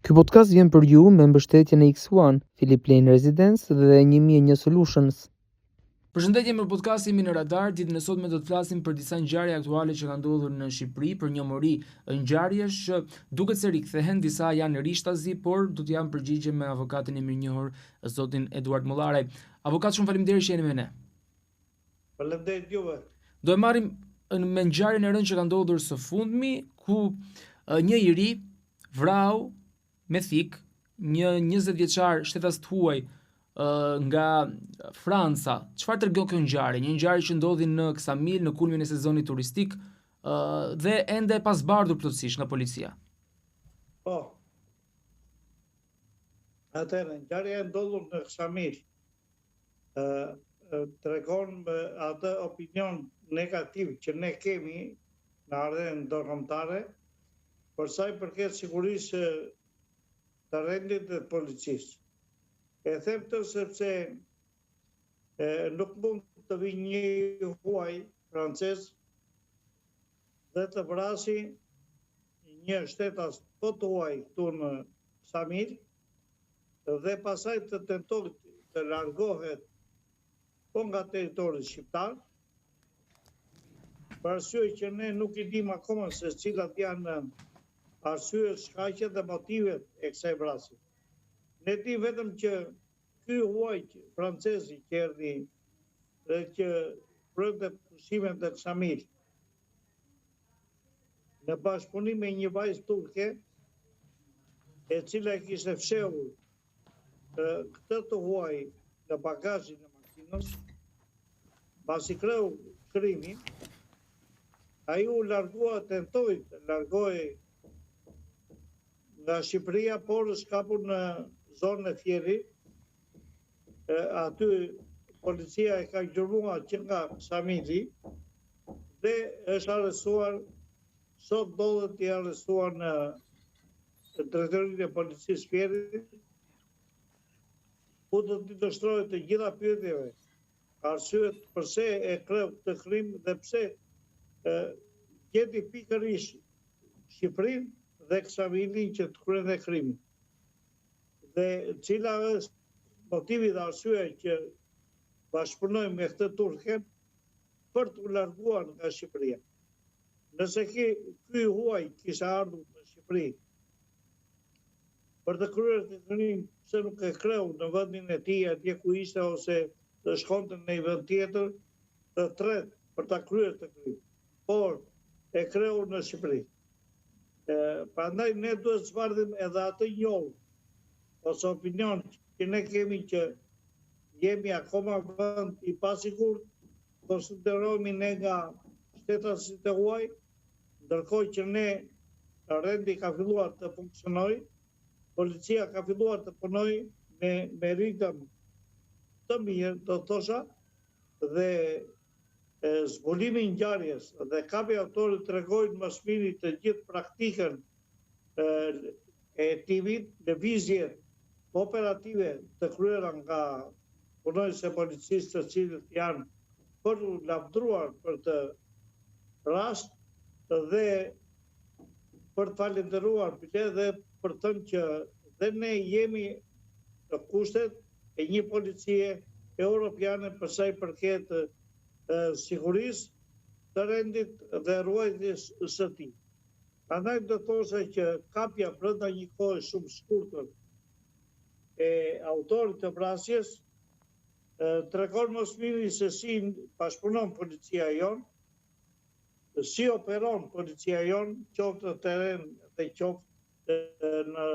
Ky podcast vjen për ju me mbështetjen e X1, Philip Lane Residence dhe 1001 Solutions. Përshëndetje me podcast, jemi në Radar. Ditën e sotme do të flasim për disa ngjarje aktuale që kanë ndodhur në Shqipëri, për një mori ngjarjesh që duket se rikthehen, disa janë rishtazi, por do të jam përgjigje me avokatin e mirënjohur, zotin Eduard Mollare. Avokat, shumë faleminderit që jeni me ne. Faleminderit juve. Do e marrim me ngjarjen e rëndë që ka ndodhur së fundmi, ku një i ri vrau me thik një 20 vjeçar shtetas huaj nga Franca. Çfarë tregon kjo ngjarje? Një ngjarje që ndodhi në Ksamil në kulmin e sezonit turistik dhe ende e pasbardhur plotësisht nga policia. Po. Atëherë, ngjarja e ndodhur në Ksamil tregon atë opinion negativ që ne kemi në arenën ndërkombëtare për sa i përket sigurisë të rendit dhe policisë. E them të sepse nuk mund të vi një huaj francez dhe të vrasi një shtetas po të huaj këtu në Ksamil dhe pasaj të tentojë të largohet po nga territori shqiptar, për arsye që ne nuk i dim akoma se cilat janë arsyet, shkaqet dhe motivet e kësaj vrasje. Ne di vetëm që ky huaj francezi që erdhi dhe që prante pushimet në Ksamil në bashkëpunim me një vajzë turke, e cila kishte fshehur këtë të huaj në bagazhin e makinës, pasi kreu krimin, ai u largua, tentoi të largohej nga Shqipëria, por shkapur në zonën e Fierit. Aty policia e ka gjurmuar që nga Ksamili dhe është arrestuar, sot ndodhet i arrestuar në drejtorinë e policisë Fierit, ku do t'i dështrohet të gjitha pyetjeve, arsyet pse e kreu këtë krim dhe pse gjeti pikërisht Shqipërinë dhe Ksamilin që të kryen dhe krimin. Dhe cila është motivi dhe arsyeja që bashkëpunojmë me këtë turken për të larguar nga Shqipëria. Nëse ky huaj kishte ardhur në Shqipëri për të kryer këtë krim, pse nuk e kreu në vendin e tij, atje ku ishte, ose të shkonte në një vend tjetër të tretë për ta kryer këtë krim. Por e kreu në Shqipëri. Prandaj ne duhet të zbardhim edhe atë njohur ose opinion që ne kemi që jemi akoma vend i pasigurt, konsiderohemi ne nga shtetasit e huaj, ndërkohë që ne rendi ka filluar të funksionojë, policia ka filluar të punojë me ritëm të mirë, do thosha, dhe zbulimi i ngjarjes dhe kapi autorit tregojnë më së miri të gjithë praktikën e timit, lëvizje operative të kryera nga punonjës e policisë, të cilët janë për u lavdruar për të rast dhe për të falendëruar dhe për të thënë që dhe ne jemi në kushtet e një policie europiane për sa i përket sigurisë të rendit dhe ruajtjes së tij. Prandaj do thosha që kapja brenda një kohe shumë shkurtër e autorit të vrasjes tregon më së miri se si bashkëpunon policia jon, si operon policia jon, qoftë në terren dhe qoftë në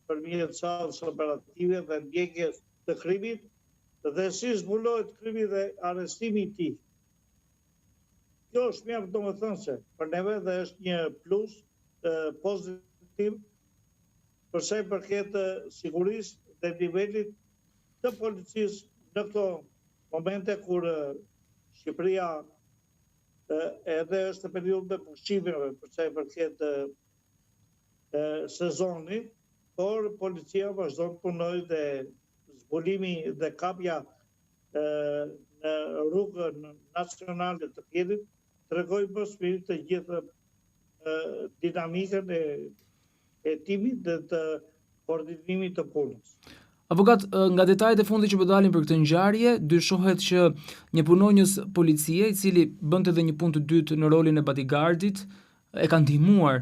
përmjet sallës operative dhe ndjekjes të krimit, dhe si zbulohet krimi dhe arrestimi i tij. Kjo është mjaft domethënëse për neve dhe është një plus pozitiv për sa i përket sigurisë dhe nivelit të policisë në këto momente kur Shqipëria edhe është në periudhë të pushimeve për sa i përket sezonit, por policia vazhdon të punojë dhe zbulimi dhe kapja në rrugën nacionale të Fierit tregoj më së miri të gjithë dinamikën e timit dhe të koordinimit të punës. Avokat, nga detajet e fundit që po dalin për këtë ngjarje, dyshohet që një punonjës policie, i cili bënte edhe një punë të dytë në rolin e bodyguardit, e ka ndihmuar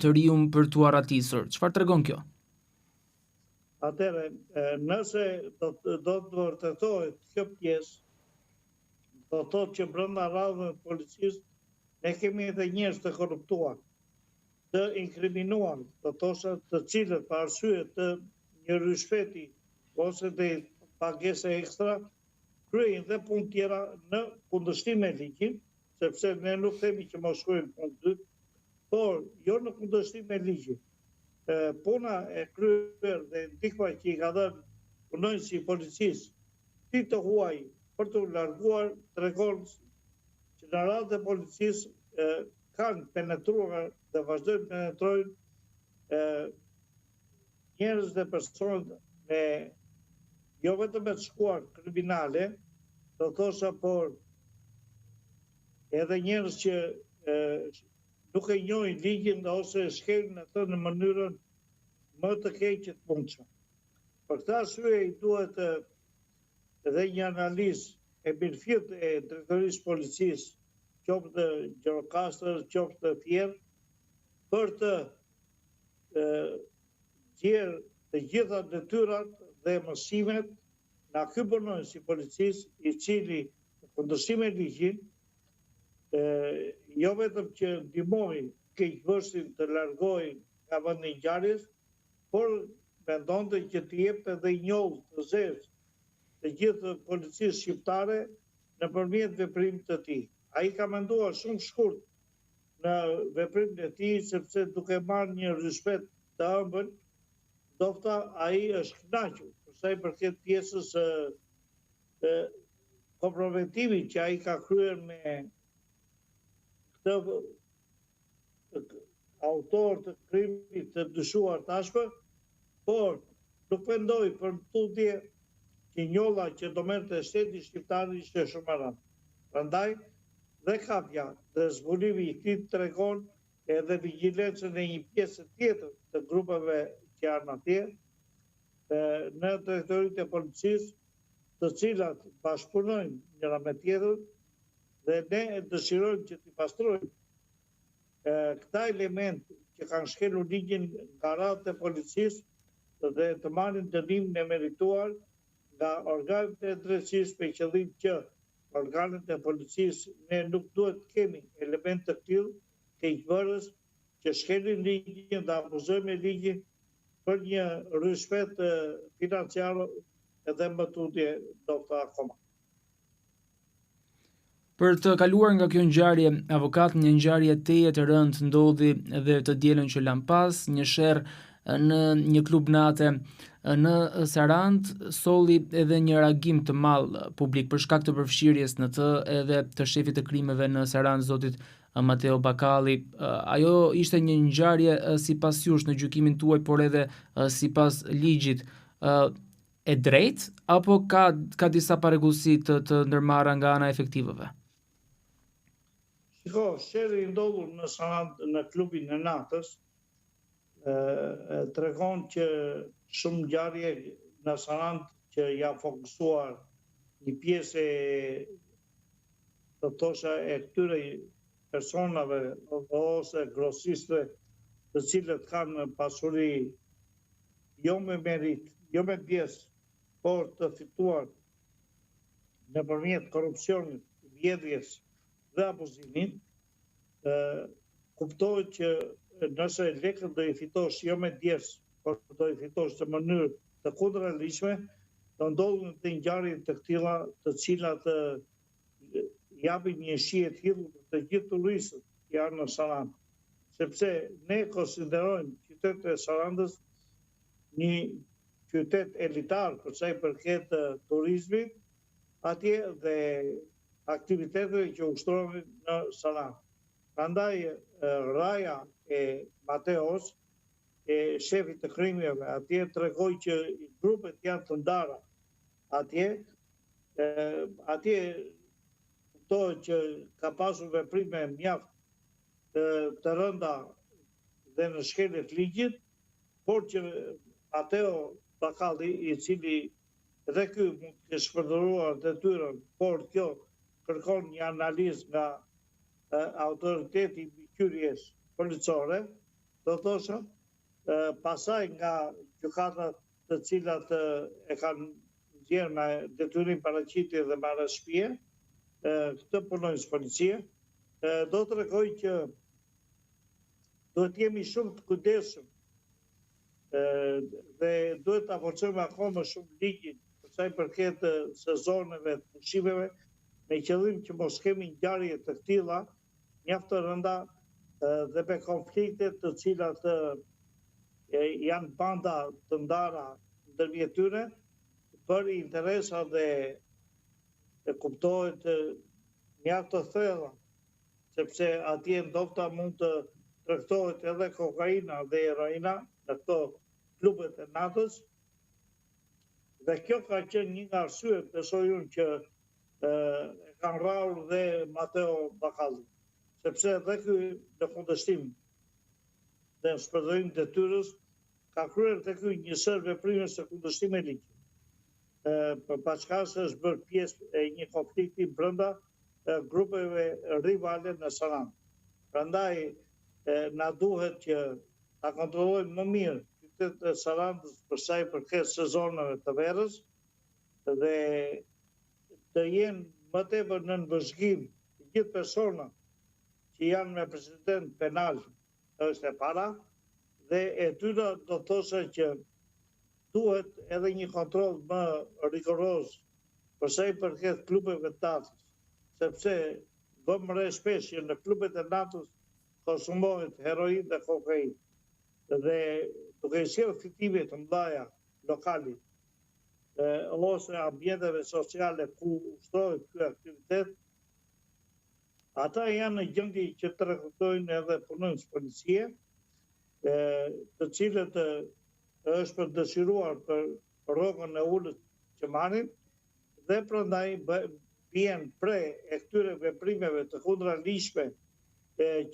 të riun për t'u arratisur. Çfarë tregon kjo? Atëherë, nëse do të vërtetohet kjo pjesë, do të thotë që brenda radhës të policisë ne kemi edhe njerëz të korruptuar, të inkriminuar, të thosha të cilët për arsye të një rishpeti ose të pagese ekstra, kryejnë dhe punë tjera në kundërshtim me ligjin, sepse ne nuk themi që mos shkojnë punë dytë, por jo në kundërshtim me ligjin. Puna e kryer dhe ndikma që i ka dhënë punonjësi i policisë ti të huaj për të larguar tregon që në radhë e policisë kanë penetruar dhe vazhdojnë penetrojnë njerëz dhe personat me jo vetëm me të shkuar kriminale, do thosha, por edhe njerëz që nuk e njohin ligjin ose shkelin atë në mënyrën më të keqe të mundshme. Për këtë arsye i duhet edhe një analizë e mirëfillt e drejtorisë policisë, qoftë të Gjirokastër, qoftë të tjerë, për të gjerë të gjitha detyrat dhe mësimet nga ky punonjës i policisë, i cili në kundërshtim me ligjin, jo vetëm që ndihmoi keqbërësin të largohej nga vendi i ngjarjes, por mendonte që të jepte edhe njollë të zezë të gjithë policisë shqiptare nëpërmjet veprimit të tij. Ai ka menduar shumë shkurt në veprimin e tij, sepse duke marrë një rishpet të ëmbël, dofta ai është kënaqur për sa i përket pjesës kompromitimit që ai ka kryer me këtë autor të krimit të dyshuar tashmë, por nuk mendoj për tutje që njolla që do merrte shteti shqiptar ishte shumë e rëndë. Prandaj dhe kapja dhe zbulimi i këtij tregon edhe vigjilencën e një pjesë tjetër të grupeve që janë atje në drejtoritë e policisë, të cilat bashkëpunojnë njëra me tjetrën dhe ne dëshirojmë që t'i pastrojmë këta element që kanë shkelur ligjin nga radhët e policisë dhe të marrin dënimin e merituar nga organet e drejtësisë, me qëllim që organet e policisë ne nuk duhet të kemi element të tillë keqbërës që shkelin ligjin dhe abuzojnë me ligjin për një rishpet financiar edhe më tutje dofta akoma. Për të kaluar nga kjo ngjarje, avokat, një ngjarje teje të rëndë ndodhi edhe të dielën që lan pas, një sherr në një klub nate në Sarand solli edhe një reagim të madh publik për shkak të përfshirjes në të edhe të shefit të krimeve në Sarand, zotit Mateo Bakalli. Ajo ishte një ngjarje sipas jush në gjykimin tuaj, por edhe sipas ligjit e drejtë, apo ka disa parregullsi të ndërmarra nga ana e efektivëve? Shiko, sherri i ndodhur në Sarand në klubin e natës tregon që shumë ngjarje në Sarand që ja fokusuar një pjesë të thosha e këtyre personave ose grosistëve të cilët kanë pasuri jo me merit, jo me pjesë, por të fituar nëpërmjet korrupsionit, vjedhjes dhe abuzimit, kuptohet që nëse lekët do i fitosh jo me djesë, por do i fitosh në mënyrë të kundërligjshme, do ndodhin të ngjarje të këtilla të cilat japin një shije të tillë për të gjithë turistët që janë në Sarand, sepse ne konsiderojmë qytetin e Sarandës një qytet elitar për sa i përket turizmit atje dhe aktiviteteve që ushtrohen në Sarand. Prandaj raja e Mateos, e shefit të krimeve atje, tregoi që grupet janë të ndara atje. Atje kuptohet që ka pasur veprime mjaft të rënda dhe në shkelje të ligjit, por që Mateo Bakalli, i cili edhe ky mund të shpërdoruar detyrën, por kjo kërkon një analizë nga autoriteti i mbikëqyrjes policore, do thosha, pasaj nga gjykatat të cilat e kanë nxjerrë me detyrim paraqitje dhe marrëshpie, këtë punojnë së policia, do të tregoj që duhet jemi shumë të kujdesshëm dhe duhet ta forcojmë akoma më shumë ligjin për sa i përket sezoneve të pushimeve, me qëllim që mos kemi ngjarje të tilla mjaft të rënda dhe me konflikte të cilat janë banda të ndara ndërmjet tyre për interesa dhe kuptohet mjaft të thella, sepse atje ndofta mund të tregtohet edhe kokaina dhe heroina në këto klubet e natës. Dhe kjo ka qenë një nga arsyet, besoj unë, që e kanë rrahur dhe Mateo Bakalli, sepse edhe ky në kundërshtim dhe në shpërdorim detyrës ka kryer të ky njësër veprime së kundërshtim e ligjit. Për paçka se është bërë pjesë e një konflikti brenda grupeve rivale në Saran. Prandaj na duhet që ta kontrollojmë më mirë qytetin e Sarandës për sa i përket sezoneve të verës dhe të jenë më tepër në vëzhgim të gjithë persona që janë me precedent penal, është e para, dhe e dyta do thoshe që duhet edhe një kontroll më rigoroz për sa i përket klubeve të natës, sepse vëmë re shpesh që në klubet e natës konsumohet heroin dhe kokain. Dhe duke sjellë fitime të mëdha lokalit ose ambienteve sociale ku ushtrohet ky aktivitet, ata janë në gjendje që të rekrutojnë edhe punonjës policie, të cilët është për dëshiruar për rrogën e ulët që marrin, dhe prandaj vjen pre e këtyre veprimeve të kundërligjshme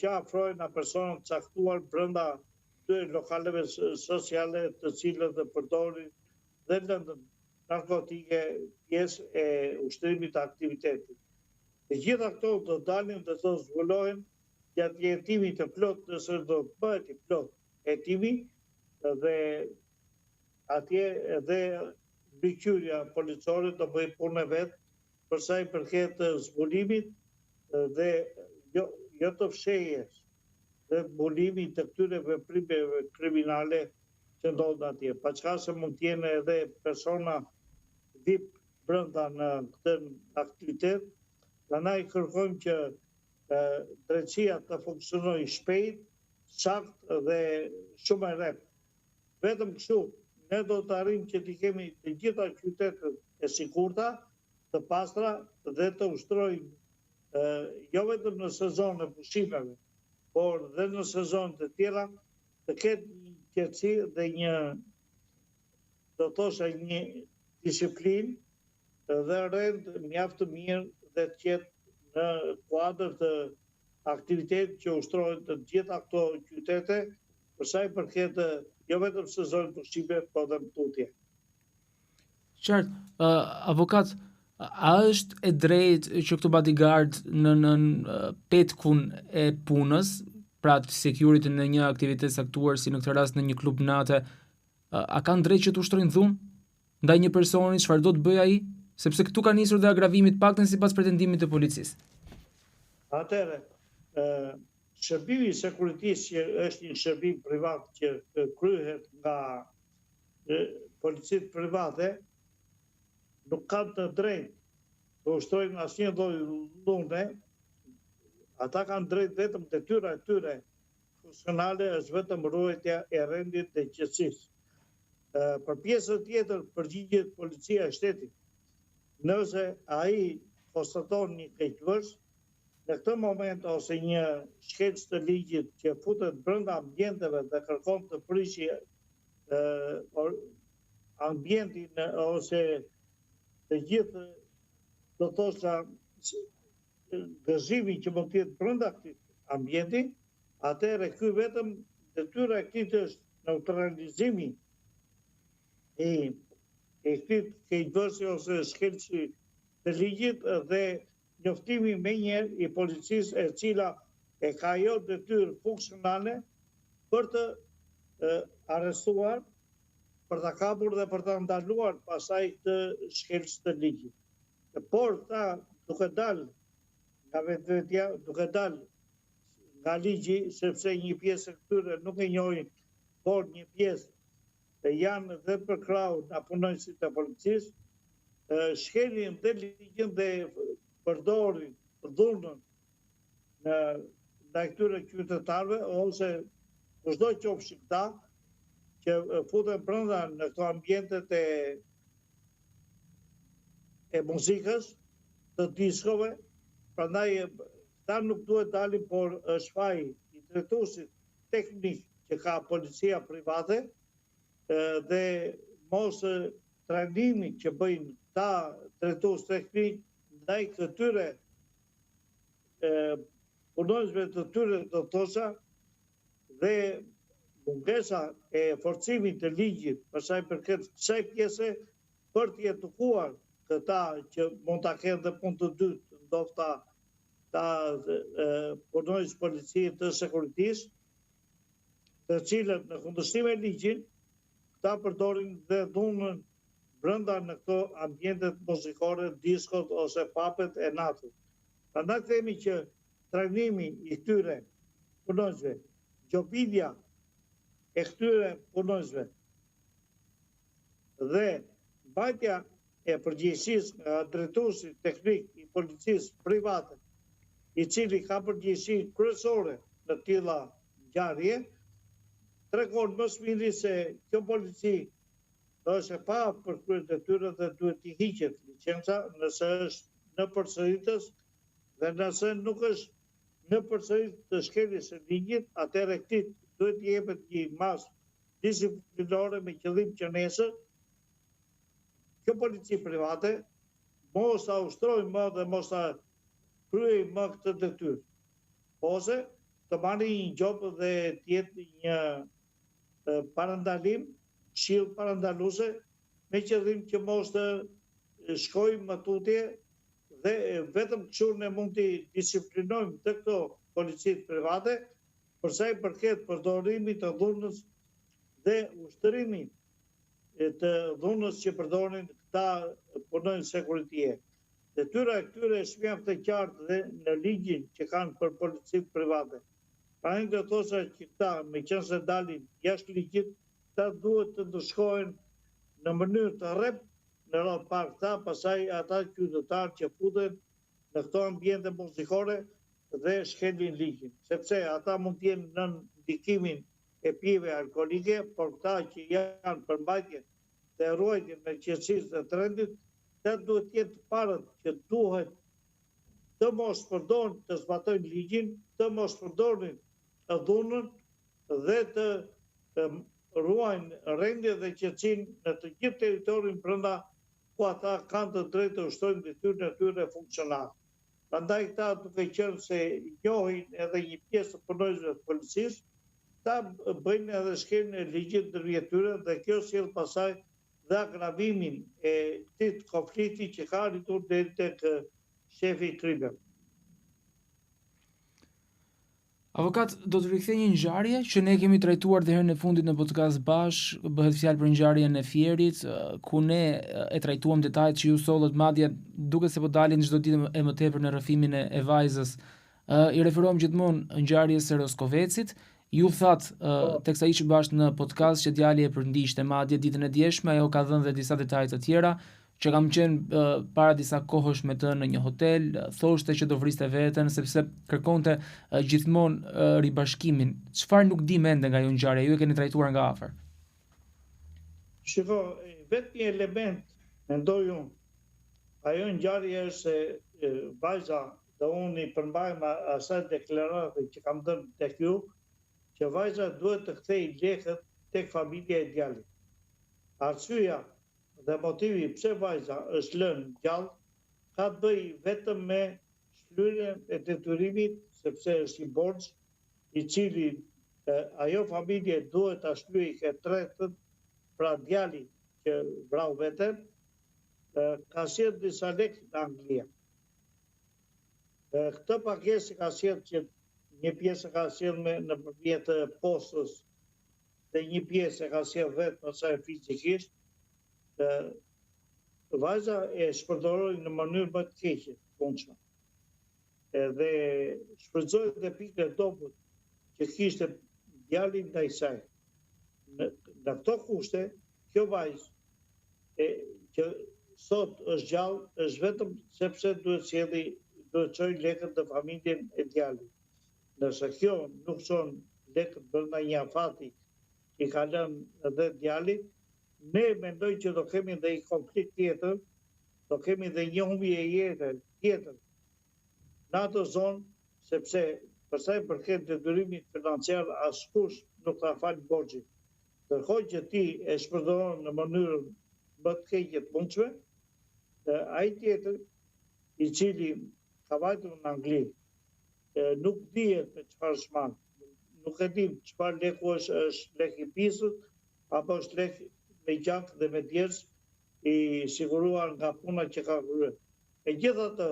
që afrohen a persona të caktuar brenda këtyre lokaleve sociale të cilët dhe përdorin dhe lëndën narkotike pjesë e ushtrimit të aktivitetit. Të gjitha këto do dalin dhe do zhvillohen gjatë jetimit të plot, nëse do bëhet i plot hetimi, dhe atje edhe mbikëqyrja policore do bëjë punën e vet për sa i përket zbulimit dhe jo të fshehjes dhe zbulimit të këtyre veprimeve kriminale që ndodhin atje. Paçka se mund të jenë edhe persona VIP brenda në këtë aktivitet, prandaj kërkojmë që drejtësia të funksionojë shpejt, saktë dhe shumë e rreptë. Vetëm kështu ne do të arrijmë që të kemi të gjitha qytetet e sigurta, të pastra dhe të ushtrojmë jo vetëm në sezon e pushimeve, por dhe në sezon të tjera të ketë një qetësi dhe një, do thosha, një disiplinë dhe rend mjaft të mirë dhe të qetë në kuadër të aktivitetit që ushtrohet të gjitha këto qytete, për sa i përket jo vetëm sezon pushime, por edhe tutje. Qartë, avokat, a është e drejtë që këto bodyguard në petkun e punës, pra të security në një aktivitet saktuar, si në këtë rast në një klub nate, a kanë drejtë që të ushtrojnë dhunë ndaj një personi, çfarë do të bëjë ai? Sepse këtu ka nisur dhe agravimi të paktën sipas pretendimit të policisë. Atëherë, shërbimi i securitisë që është një shërbim privat që kryhet nga policitë private, nuk kanë të drejtë të ushtrojnë asnjë lloj dhune. Ata kanë drejtë vetëm detyra e tyre funksionale është vetëm ruajtja e rendit dhe qetësisë. Për pjesën tjetër përgjigjet policia e shtetit. Nëse ai konstaton një keqvërs, në këtë moment ose një shkelës të ligjit që futet brenda ambienteve dhe kërkon të prishë ambientin ose të gjithë, do thosha, gëzimi që mund të jetë brenda këtij ambienti, atëherë ky vetëm detyra e këtij është neutralizimi e këtij keqbërësi ose shkelësi të ligjit dhe njoftimi me njerë i policisë e cila e ka jo detyrë funksionale për të arrestuar, për të kapur dhe për të ndaluar pasaj të shkelës të ligjit. Por ta duke dalë nga vetvetja, duke dalë nga ligji, sepse një pjesë e këtyre nuk e njohin, por një pjesë janë dhe për krau nga punonësit e policisë, shkelin dhe ligjin dhe përdorin dhunën në këtyre qytetarëve ose çdo qofshi këta që futen brenda në këto ambientet e muzikës, të diskove, prandaj ta nuk duhet dalin, por është faji i drejtuesit teknik që ka policia private dhe mos trajnimi që bëjnë ta drejtues teknik ndaj këtyre punonjësve të tyre të thosha dhe mungesa e forcimit të ligjit për sa i përket kësaj pjese për të edukuar këta që mund ta kenë dhe punë të dytë, ndofta ta punonjës policie të sekuritisë, të cilët në kundërshtim me ligjin, ta përdorin dhe dhunën brenda në këto ambientet muzikore, diskot ose papet e natës. Prandaj themi që trajnimi i këtyre punonjësve, gjobidja e këtyre punonjësve dhe mbajtja e përgjegjësisë nga drejtuesi teknik i policisë private, i cili ka përgjegjësi kryesore në tilla ngjarje, tregon më së miri se kjo polici është e pa për kryer detyrën dhe duhet t'i hiqet licenca nëse është në përsëritës dhe nëse nuk është në përsëritës të shkeljes së ligjit, atëherë këtij duhet t'i jepet një masë disiplinore me qëllim që nesër kjo polici private mos ta ushtrojë më dhe mos ta kryej më këtë detyrë, ose të marrë një gjop dhe të jetë një parandalim, këshill parandaluese me qëllim që mos të shkojmë më tutje dhe vetëm kështu ne mund të disiplinojmë të këto policitë private për sa i përket përdorimit të dhunës dhe ushtrimit të dhunës që përdorin këta punonjës sekuritie. Detyra e këtyre është mjaft e qartë dhe në ligjin që kanë për policitë private. Pra një të thosha që këta, me qenë se dalin jashtë ligjit, këta duhet të ndëshkohen në mënyrë të rrep në radhë parë këta, pasaj ata qytetarë që futen në këto ambiente muzikore dhe shkelin ligjin. Sepse ata mund të jenë në ndikimin e pijeve alkolike, por këta që janë për mbajtje dhe ruajtje me qetësisë dhe trendit, këta duhet të jetë parët që duhet të mos përdorin të zbatojnë ligjin, të mos përdorin dhunën dhe të ruajnë rendje dhe qetësinë në të gjithë territorin brenda ku ata kanë të drejtë të ushtrojnë detyrën e tyre funksionale. Prandaj këta duke qenë se njohin edhe një pjesë të punonjësve të policisë, ta bëjnë edhe shkeljen e ligjit ndërmjet tyre dhe kjo sjell pasaj dhe agravimin e këtij konflikti që ka arritur deri tek shefi i krimit. Avokat, do të rikthej një ngjarje që ne kemi trajtuar dhe herën e fundit në podcast bashk, bëhet fjalë për ngjarjen e Fierit, ku ne e trajtuam detajet që ju sollët, madje duket se po dalin çdo ditë e më tepër në rrëfimin e vajzës. I referohem gjithmonë ngjarjes së Roskovecit. Ju thatë teksa ishim bashkë në podcast që djali e përndiqte, madje ditën e djeshme ajo ka dhënë dhe disa detaje të tjera që kam qenë para disa kohësh me të në një hotel, thoshte që do vriste veten sepse kërkonte gjithmonë ribashkimin. Çfarë nuk di mende nga ajo ngjarje, ju e keni trajtuar nga afër? Shiko, vetëm një element mendoj unë. Ajo ngjarje është se vajza dhe unë i përmbajmë asaj deklarate që kam dhënë tek ju, që vajza duhet të kthejë lekët tek familja e djalit. Arsyeja dhe motivi pse vajza është lënë gjallë ka të bëjë vetëm me shlyerjen e detyrimit, sepse është një borxh i cili ajo familje duhet ta shlyejë këtë tretën, pra djali që vrau veten, ka sjell disa lekë në Angli. Këtë pagesë ka sjell që një pjesë ka sjell nëpërmjet postës dhe një pjesë ka sjell vetë pasaj fizikisht. Vajza e shpërdoroi në mënyrë më të keqe punëshme. Dhe shfrytëzoi dhe pikën e toput që kishte djalin ndaj saj. Në këto kushte, kjo vajzë që sot është gjallë, është vetëm sepse duhet çojë lekët të familjen e djalit. Nëse kjo nuk çon lekët brenda një afati që ka lënë edhe djali, ne mendoj që do kemi dhe një konflikt tjetër, do kemi dhe një humbje e jetër tjetër në atë zonë, sepse përsa i përket detyrimit financiar, askush nuk ka falë borxhin. Ndërkohë që ti e shpërdoron në mënyrën më të keqe të mundshme, ai tjetër i cili ka vajtur në Angli, nuk dihet me çfarë shman, nuk e dim çfarë leku është lek i pisët, apo është lek me gjak dhe me djerës i siguruar nga puna që ka kryer. Megjithatë,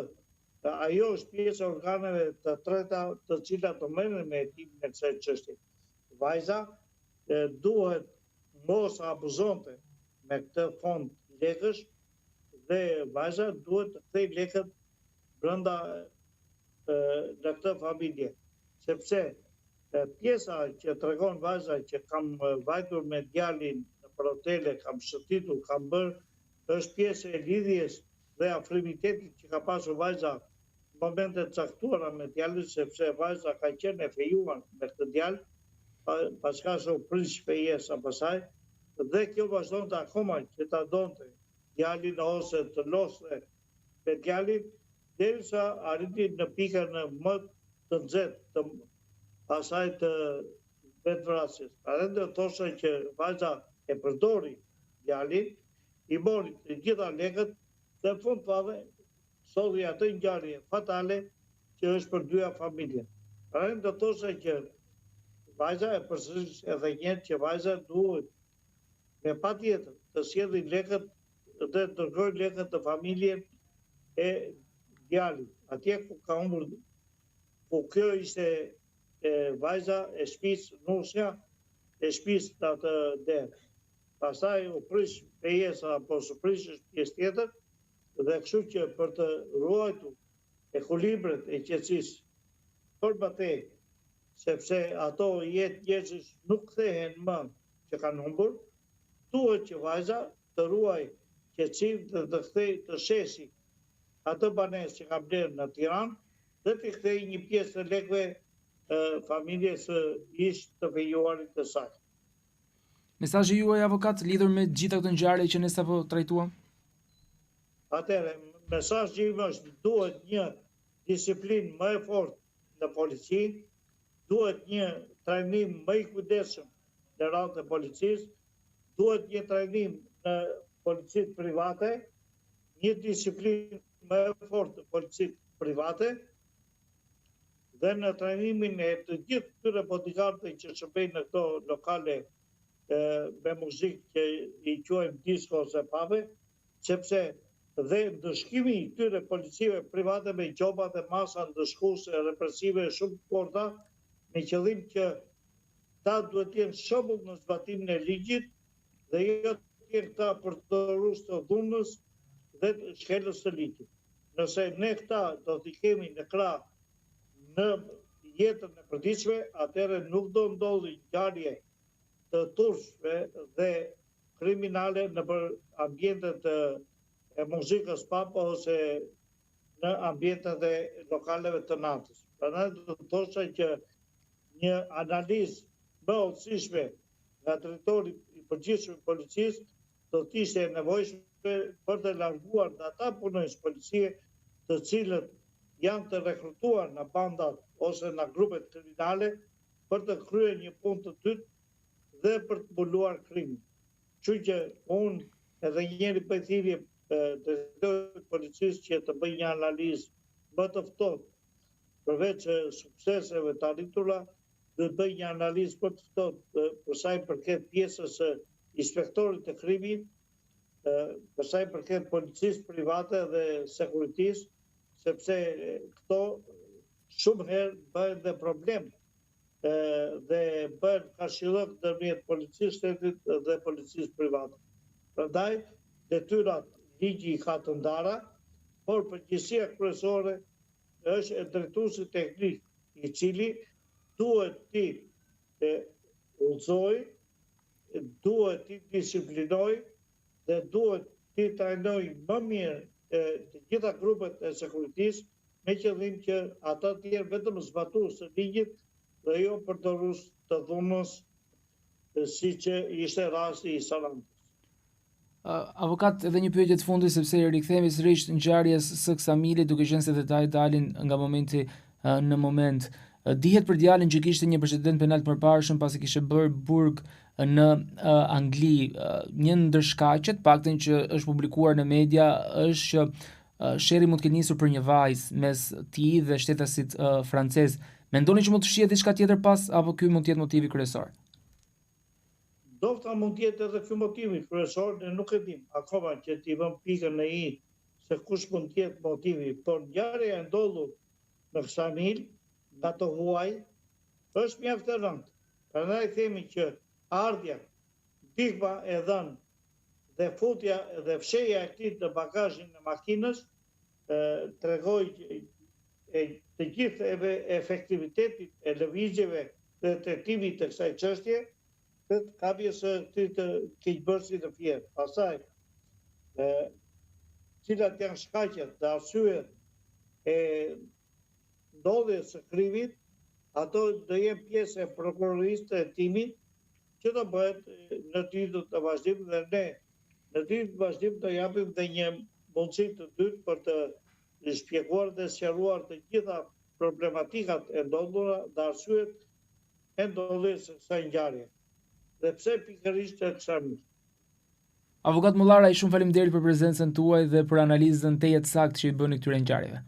ajo është pjesë e organeve të treta të cilat do merren me hetimin e kësaj çështje. Vajza duhet mos abuzonte me këtë fond lekësh dhe vajza duhet të kthej lekët brenda në këtë familje, sepse pjesa që tregon vajza që kam vajtur me djalin për hotele, kam shëtitur, kam bërë, është pjesë e lidhjes dhe afrimitetit që ka pasur vajza në momente të caktuara me djalin, sepse vajza ka qenë e fejuar me këtë djalë, paska se u prish fejesa pasaj, dhe kjo vazhdonte akoma që ta donte djalin ose të loste me djalin, derisa arriti në pikën më të nxehtë të pasaj të vetvrasjes. Do thoshe që vajza e përdori djalin, i mori të gjitha lekët dhe në fund fare solli atë ngjarje fatale që është për dyja familjen. Do thoshe që vajza e përsëris edhe një herë që vajza duhet me patjetër të sjellë lekët dhe të dërgojë lekët të familjen e djalit. Atje ku ka humbur, ku kjo ishte vajza e shtëpisë, nusja e shtëpisë të atë derë. Pastaj u prish fejesa apo su prish pjesë tjetër, dhe kështu që për të ruajtur ekuilibrin e qetësisë për batej, sepse ato jetë njerëzish nuk kthehen më që kanë humbur, duhet që vajza të ruaj qetësinë dhe të kthej të shesi atë banesë që ka blerë në Tiranë dhe të kthej një pjesë të lekëve familjes ish të fejuarit të saj. Mesazhi juaj, avokat, lidhur me gjitha këto ngjarje që ne sapo trajtuam? Atëherë, mesazhi im është duhet një disiplinë më e fortë në polici, duhet një trajnim më i kujdesshëm në radhën e policisë, duhet një trajnim në policitë private, një disiplinë më e fortë në policitë private, dhe në trajnimin e të gjithë këtyre bodyguardëve që shërbejnë në këto lokale me muzikë që i quajmë disco ose pave, sepse dhe ndëshkimi i këtyre policive private me gjoba dhe masa ndëshkuese represive shumë të forta, me qëllim që ta duhet të jenë shembull në zbatimin e ligjit dhe jo të jenë këta përdorus të dhunës dhe shkelës të ligjit. Nëse ne këta do t'i kemi në krah në jetën e përditshme, atëherë nuk do ndodhi ngjarje të turshve dhe kriminale në ambientet e muzikës pop ose në ambientet e lokaleve të natës. Prandaj do të thosha që një analizë më hollësishme nga drejtori i përgjithshëm i policisë do të ishte e nevojshme për të larguar nga ata punonjës policie të cilët janë të rekrutuar në bandat ose në grupet kriminale për të kryer një punë të dytë dhe për të mbuluar krimin. Kështu që unë edhe njëri për thirrje drejtorit policisë që të bëjë një analizë më të ftohtë, përveç sukseseve të arritura, dhe të bëjë një analizë më të ftohtë për sa i përket pjesës së inspektorit të krimit për sa i përket policisë private dhe sekuritisë, sepse këto shumë herë bëhen dhe problem dhe bëhen kashillëk ndërmjet policisë shtetit dhe policisë private. Prandaj, detyrat ligji i ka të ndara, por përgjegjësia kryesore është e drejtuesit teknik, i cili duhet të udhëzojë, duhet të disiplinojë dhe duhet të trajnojë më mirë të gjitha grupet e sekuritisë, me qëllim që ata të jenë vetëm zbatues të ligjit dhe jo përdorues të dhunës, siç ishte rasti i Salamës. Avokat, edhe një pyetje të fundit sepse rikthehemi sërish ngjarjes së Ksamilit, duke qenë se detajet dalin nga momenti në moment. Dihet për djalin që kishte një precedent penal të përparshëm pasi kishte bërë burg në Angli. Një ndër shkaqet, paktën që është publikuar në media, është që sherri mund të ketë nisur për një vajzë mes tij dhe shtetasit francez. Mendoni që mund të shihet diçka tjetër pas, apo ky mund të jetë motivi kryesor? Dofta mund të jetë edhe ky motivi kryesor, ne nuk e dim akoma që t'i vëm pikën në i se kush mund të jetë motivi, por ngjarja e ndodhur në Ksamil, nga të huaj, është mjaft e rëndë. Prandaj themi që ardhja, bigma e dhënë dhe futja dhe fshehja e tij në bagazhin e makinës tregoi të gjithë efektivitetit e lëvizjeve dhe trajtimit të kësaj çështje, të kapjes së të keqbërësit të fjerë. Pastaj, cilat janë shkaqet dhe arsyet e ndodhjes së krimit, ato do jenë pjesë e prokurorisë të hetimit, që do bëhet në ditët të vazhdim dhe ne në ditët të vazhdim do japim dhe një mundësi të dytë për të shpjeguar dhe sqaruar të gjitha problematikat e ndodhura dhe arsyet e ndodhjes së kësaj ngjarje. Dhe pse pikërisht e Ksamil. Avokat Mullara, shumë faleminderit për prezencën tuaj dhe për analizën teje të saktë që i bëni këtyre ngjarjeve.